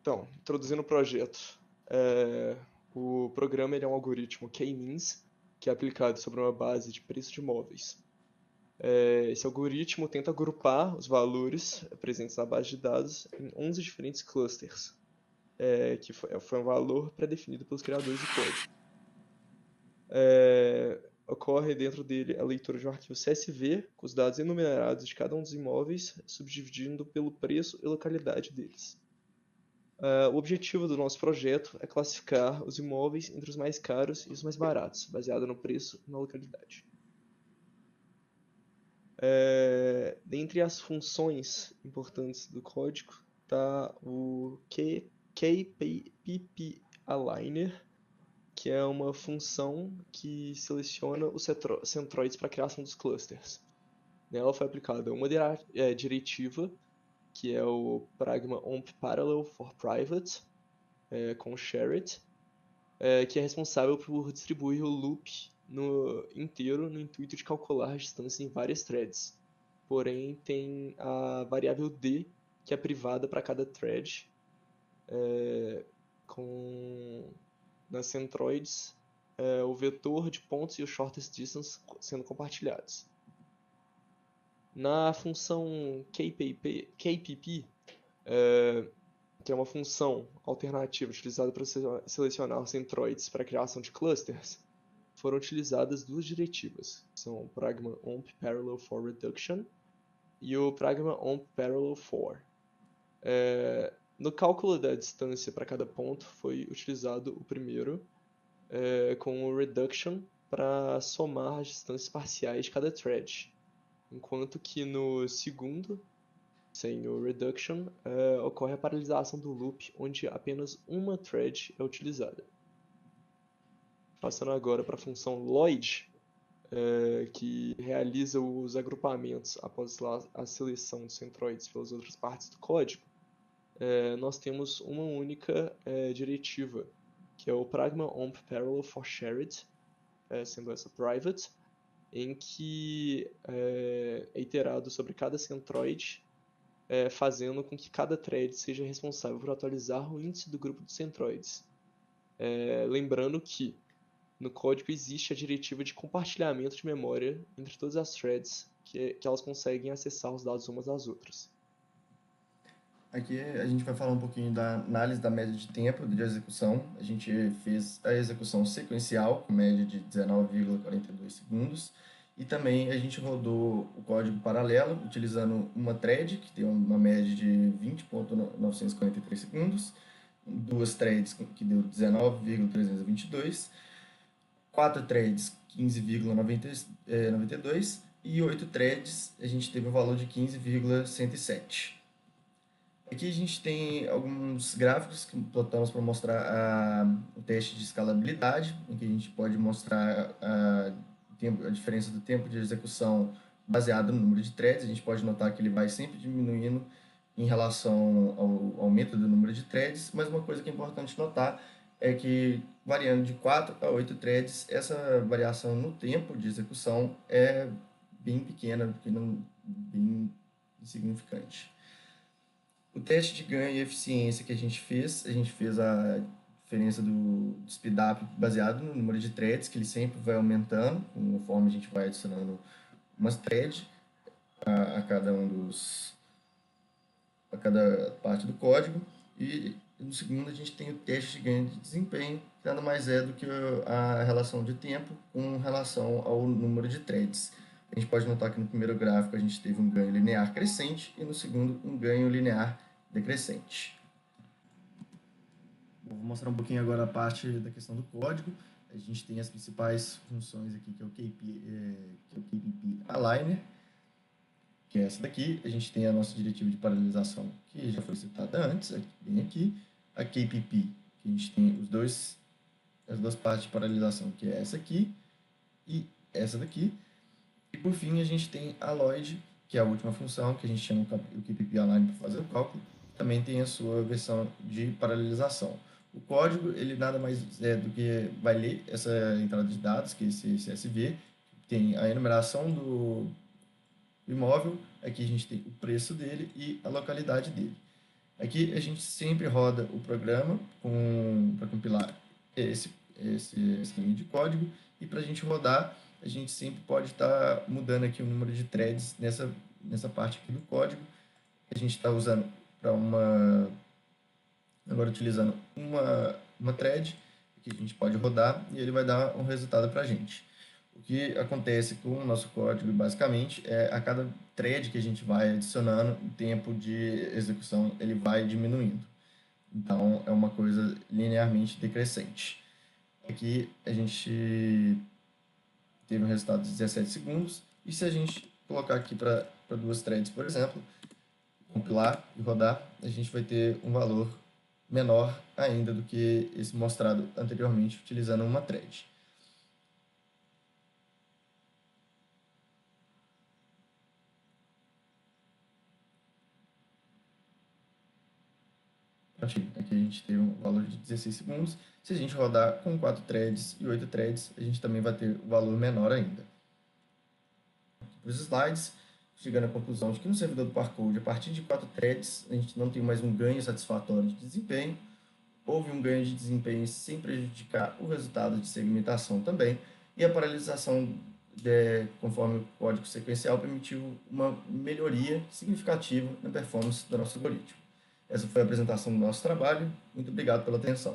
Então, introduzindo o projeto. É, o programa ele é um algoritmo K-means, que é aplicado sobre uma base de preço de imóveis. Esse algoritmo tenta agrupar os valores presentes na base de dados em 11 diferentes clusters, que foi um valor pré-definido pelos criadores de código. Ocorre dentro dele a leitura de um arquivo CSV com os dados enumerados de cada um dos imóveis, subdividindo pelo preço e localidade deles. O objetivo do nosso projeto é classificar os imóveis entre os mais caros e os mais baratos, baseado no preço e na localidade. Dentre as funções importantes do código está o KPP Aligner, que é uma função que seleciona os centroides para a criação dos clusters. Nela foi aplicada uma diretiva, que é o Pragma Omp Parallel for Private, com o Shared, que é responsável por distribuir o loop inteiro no intuito de calcular a distância em várias threads. Porém, tem a variável d, que é privada para cada thread, nas centroids, o vetor de pontos e o shortest distance sendo compartilhados. Na função KPP, que é uma função alternativa utilizada para selecionar centroids para a criação de clusters, foram utilizadas duas diretivas, que são o Pragma Omp Parallel for Reduction e o Pragma Omp Parallel for. No cálculo da distância para cada ponto foi utilizado o primeiro, com o Reduction para somar as distâncias parciais de cada thread, enquanto que no segundo, sem o Reduction, ocorre a paralisação do loop, onde apenas uma thread é utilizada. Passando agora para a função Lloyd, que realiza os agrupamentos após a seleção dos centroides pelas outras partes do código, nós temos uma única diretiva, que é o Pragma Omp Parallel for Shared, sendo essa private, em que é iterado sobre cada centroide, fazendo com que cada thread seja responsável por atualizar o índice do grupo de centroides. Lembrando que no código existe a diretiva de compartilhamento de memória entre todas as threads, que elas conseguem acessar os dados umas das outras. Aqui a gente vai falar um pouquinho da análise da média de tempo de execução. A gente fez a execução sequencial, com média de 19,42 segundos. E também a gente rodou o código paralelo, utilizando uma thread, que tem uma média de 20,943 segundos, duas threads, que deu 19,322, quatro threads, 15,92, e 8 threads, a gente teve o valor de 15,107. Aqui a gente tem alguns gráficos que plotamos para mostrar o teste de escalabilidade, em que a gente pode mostrar a diferença do tempo de execução baseado no número de threads. A gente pode notar que ele vai sempre diminuindo em relação ao aumento do número de threads, mas uma coisa que é importante notar é que, variando de 4 a 8 threads, essa variação no tempo de execução é bem pequena, bem insignificante. O teste de ganho e eficiência que a gente fez a diferença do speedup baseado no número de threads, que ele sempre vai aumentando, conforme a gente vai adicionando umas threads a cada parte do código. E no segundo a gente tem o teste de ganho de desempenho, que nada mais é do que a relação de tempo com relação ao número de threads. A gente pode notar que no primeiro gráfico a gente teve um ganho linear crescente e no segundo um ganho linear decrescente. Vou mostrar um pouquinho agora a parte da questão do código. A gente tem as principais funções aqui, que é o KPP Aligner, que é essa daqui. A gente tem a nossa diretiva de paralelização, que já foi citada antes, bem aqui. A KPP, que a gente tem as duas partes de paralelização, que é essa aqui e essa daqui. E por fim a gente tem a Lloyd, que é a última função, que a gente chama o KPP Align para fazer o cálculo. Também tem a sua versão de paralelização. O código, ele nada mais é do que vai ler essa entrada de dados, que é esse CSV, tem a enumeração do imóvel, aqui a gente tem o preço dele e a localidade dele. Aqui a gente sempre roda o programa para compilar esse linha de código, e para a gente rodar, a gente sempre pode estar mudando aqui o número de threads nessa parte aqui do código. A gente está usando agora utilizando uma thread, que a gente pode rodar e ele vai dar um resultado para a gente. O que acontece com o nosso código, basicamente, é a cada thread que a gente vai adicionando, o tempo de execução ele vai diminuindo. Então, é uma coisa linearmente decrescente. Aqui a gente teve um resultado de 17 segundos, e se a gente colocar aqui para duas threads, por exemplo, compilar e rodar, a gente vai ter um valor menor ainda do que esse mostrado anteriormente utilizando uma thread. Aqui a gente tem um valor de 16 segundos. Se a gente rodar com 4 threads e 8 threads, a gente também vai ter um valor menor ainda. Para os slides, chegando à conclusão de que no servidor do Parcode, a partir de 4 threads, a gente não tem mais um ganho satisfatório de desempenho. Houve um ganho de desempenho sem prejudicar o resultado de segmentação também, e a paralisação, conforme o código sequencial, permitiu uma melhoria significativa na performance do nosso algoritmo. Essa foi a apresentação do nosso trabalho. Muito obrigado pela atenção.